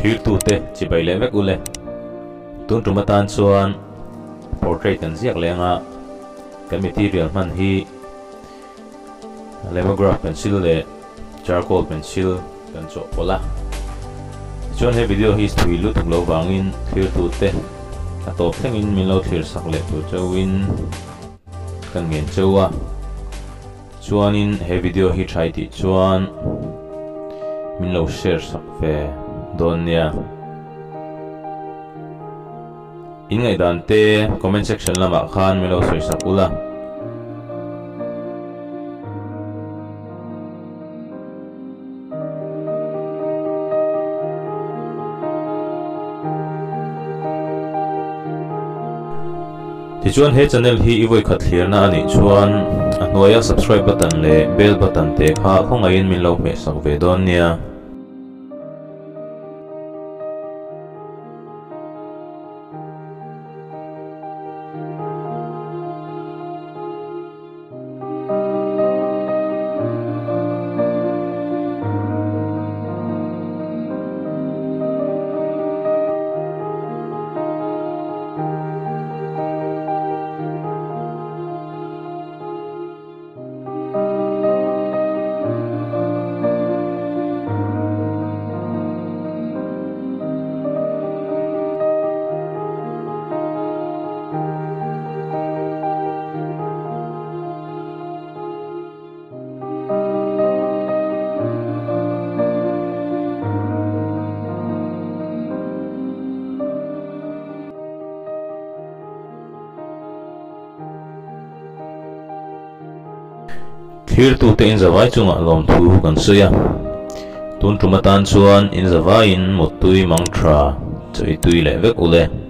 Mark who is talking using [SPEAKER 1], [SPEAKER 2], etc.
[SPEAKER 1] thir tu te chi bai le vek ule tun tuma tan chuan portrait kan ziak lenga kan material man hi lithograph pencil le charcoal pencil kan chaw pola chuan he video hi thui lu thung lo wangin thir tu te a top thengin min lo thlir sak le tu chawin kan ngen chawa chuanin he video hi thai ti chuan min lo share sak ve don nia in ngai dan te comment section lama khan min lo soi sak ula ti chuan he channel hi i voi khat thlir na ani chuan a hnuaia subscribe button le bell button te kha khongain min lo me sak ve don nia thir tu te in zawai chunga lom thu kan suya tun tuma tan chuan in zawai in motui mangthra choi tui le vek ule